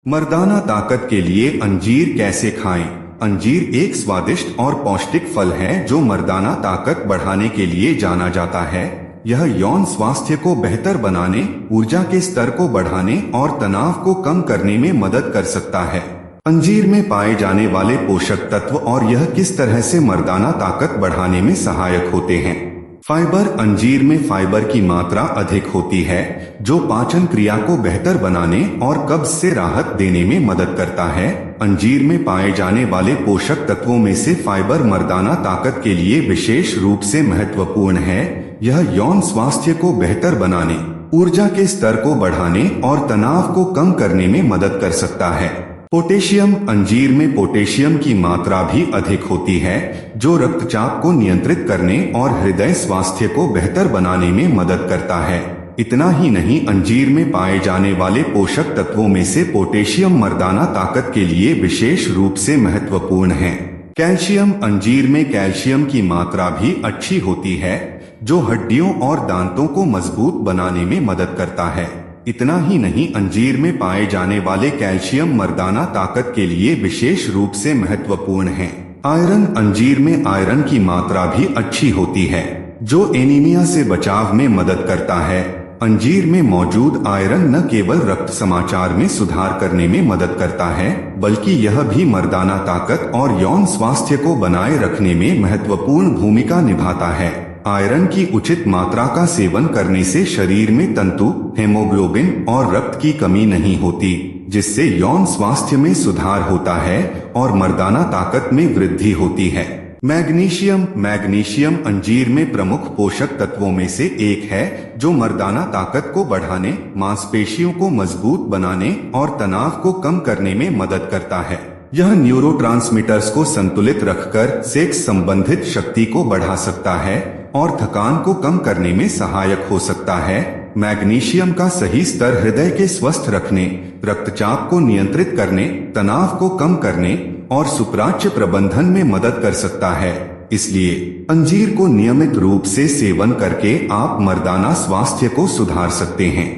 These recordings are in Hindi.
मर्दाना ताकत के लिए अंजीर कैसे खाएं? अंजीर एक स्वादिष्ट और पौष्टिक फल है जो मर्दाना ताकत बढ़ाने के लिए जाना जाता है। यह यौन स्वास्थ्य को बेहतर बनाने, ऊर्जा के स्तर को बढ़ाने और तनाव को कम करने में मदद कर सकता है। अंजीर में पाए जाने वाले पोषक तत्व और यह किस तरह से मर्दाना ताकत बढ़ाने में सहायक होते हैं। फाइबर। अंजीर में फाइबर की मात्रा अधिक होती है जो पाचन क्रिया को बेहतर बनाने और कब्ज से राहत देने में मदद करता है। अंजीर में पाए जाने वाले पोषक तत्वों में से फाइबर मर्दाना ताकत के लिए विशेष रूप से महत्वपूर्ण है। यह यौन स्वास्थ्य को बेहतर बनाने, ऊर्जा के स्तर को बढ़ाने और तनाव को कम करने में मदद कर सकता है। पोटेशियम। अंजीर में पोटेशियम की मात्रा भी अधिक होती है जो रक्तचाप को नियंत्रित करने और हृदय स्वास्थ्य को बेहतर बनाने में मदद करता है। इतना ही नहीं, अंजीर में पाए जाने वाले पोषक तत्वों में से पोटेशियम मर्दाना ताकत के लिए विशेष रूप से महत्वपूर्ण है। कैल्शियम। अंजीर में कैल्शियम की मात्रा भी अच्छी होती है जो हड्डियों और दांतों को मजबूत बनाने में मदद करता है। इतना ही नहीं, अंजीर में पाए जाने वाले कैल्शियम मर्दाना ताकत के लिए विशेष रूप से महत्वपूर्ण है। आयरन। अंजीर में आयरन की मात्रा भी अच्छी होती है जो एनीमिया से बचाव में मदद करता है। अंजीर में मौजूद आयरन न केवल रक्त समाचार में सुधार करने में मदद करता है बल्कि यह भी मर्दाना ताकत और यौन स्वास्थ्य को बनाए रखने में महत्वपूर्ण भूमिका निभाता है। आयरन की उचित मात्रा का सेवन करने से शरीर में तंतु, हेमोग्लोबिन और रक्त की कमी नहीं होती, जिससे यौन स्वास्थ्य में सुधार होता है और मर्दाना ताकत में वृद्धि होती है। मैग्नीशियम। मैग्नीशियम अंजीर में प्रमुख पोषक तत्वों में से एक है जो मर्दाना ताकत को बढ़ाने, मांसपेशियों को मजबूत बनाने और तनाव को कम करने में मदद करता है। यह न्यूरोट्रांसमीटर्स को संतुलित रखकर सेक्स संबंधित शक्ति को बढ़ा सकता है और थकान को कम करने में सहायक हो सकता है। मैग्नीशियम का सही स्तर हृदय के स्वस्थ रखने, रक्तचाप को नियंत्रित करने, तनाव को कम करने और सुप्राच्य प्रबंधन में मदद कर सकता है। इसलिए अंजीर को नियमित रूप से सेवन करके आप मर्दाना स्वास्थ्य को सुधार सकते हैं।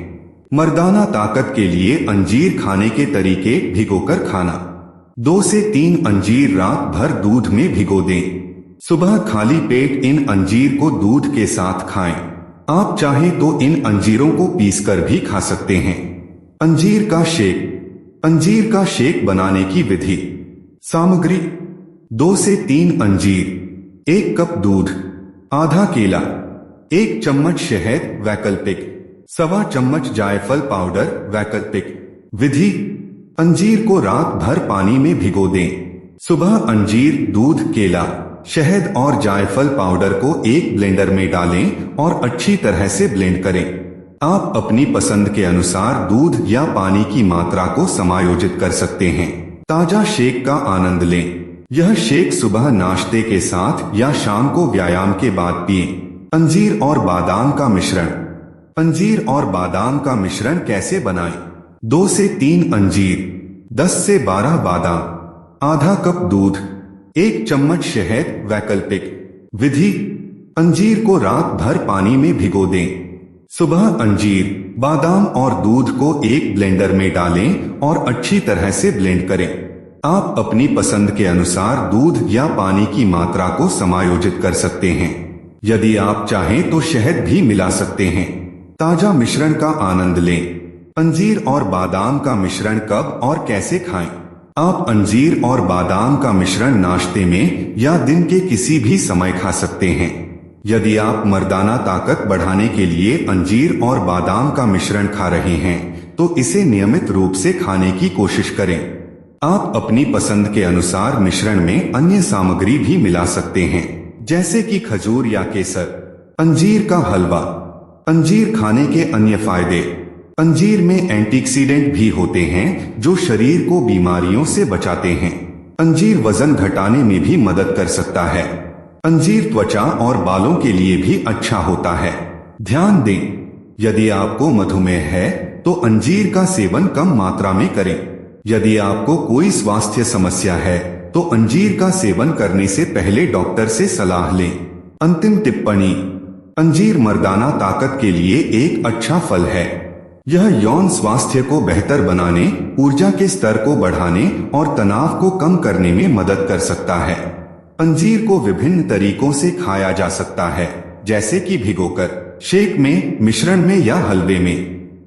मर्दाना ताकत के लिए अंजीर खाने के तरीके। भिगोकर खाना। 2 से 3 अंजीर रात भर दूध में भिगो दें। सुबह खाली पेट इन अंजीर को दूध के साथ खाएं। आप चाहें तो इन अंजीरों को पीसकर भी खा सकते हैं। अंजीर का शेक। अंजीर का शेक बनाने की विधि। सामग्री: 2 से 3 अंजीर, 1 कप दूध, आधा केला, 1 चम्मच शहद वैकल्पिक, 1.25 चम्मच जायफल पाउडर वैकल्पिक। विधि: अंजीर को रात भर पानी में भिगो दें। सुबह अंजीर, दूध, केला, शहद और जायफल पाउडर को एक ब्लेंडर में डालें और अच्छी तरह से ब्लेंड करें। आप अपनी पसंद के अनुसार दूध या पानी की मात्रा को समायोजित कर सकते हैं। ताजा शेक का आनंद लें। यह शेक सुबह नाश्ते के साथ या शाम को व्यायाम के बाद पिएं। अंजीर और बादाम का मिश्रण। अंजीर और बादाम का मिश्रण कैसे बनाएं? 2 से 3 अंजीर, 10 से 12 बादाम, आधा कप दूध, 1 चम्मच शहद वैकल्पिक। विधि: अंजीर को रात भर पानी में भिगो दें। सुबह अंजीर, बादाम और दूध को एक ब्लेंडर में डालें और अच्छी तरह से ब्लेंड करें। आप अपनी पसंद के अनुसार दूध या पानी की मात्रा को समायोजित कर सकते हैं। यदि आप चाहें तो शहद भी मिला सकते हैं। ताजा मिश्रण का आनंद लें। अंजीर और बादाम का मिश्रण कब और कैसे खाएं? आप अंजीर और बादाम का मिश्रण नाश्ते में या दिन के किसी भी समय खा सकते हैं। यदि आप मर्दाना ताकत बढ़ाने के लिए अंजीर और बादाम का मिश्रण खा रहे हैं तो इसे नियमित रूप से खाने की कोशिश करें। आप अपनी पसंद के अनुसार मिश्रण में अन्य सामग्री भी मिला सकते हैं, जैसे कि खजूर या केसर। अंजीर का हलवा। अंजीर खाने के अन्य फायदे। अंजीर में एंटीऑक्सीडेंट भी होते हैं जो शरीर को बीमारियों से बचाते हैं। अंजीर वजन घटाने में भी मदद कर सकता है। अंजीर त्वचा और बालों के लिए भी अच्छा होता है। ध्यान दें, यदि आपको मधुमेह है तो अंजीर का सेवन कम मात्रा में करें। यदि आपको कोई स्वास्थ्य समस्या है तो अंजीर का सेवन करने से पहले डॉक्टर से सलाह लें। अंतिम टिप्पणी: अंजीर मर्दाना ताकत के लिए एक अच्छा फल है। यह यौन स्वास्थ्य को बेहतर बनाने, ऊर्जा के स्तर को बढ़ाने और तनाव को कम करने में मदद कर सकता है। अंजीर को विभिन्न तरीकों से खाया जा सकता है, जैसे कि भिगोकर, शेक में, मिश्रण में या हलवे में।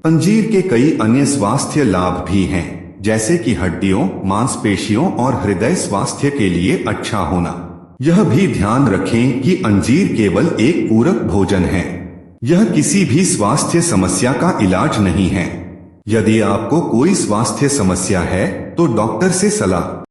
अंजीर के कई अन्य स्वास्थ्य लाभ भी हैं, जैसे कि हड्डियों, मांसपेशियों और हृदय स्वास्थ्य के लिए अच्छा होना। यह भी ध्यान रखें कि अंजीर केवल एक पूरक भोजन है। यह किसी भी स्वास्थ्य समस्या का इलाज नहीं है। यदि आपको कोई स्वास्थ्य समस्या है तो डॉक्टर से सलाह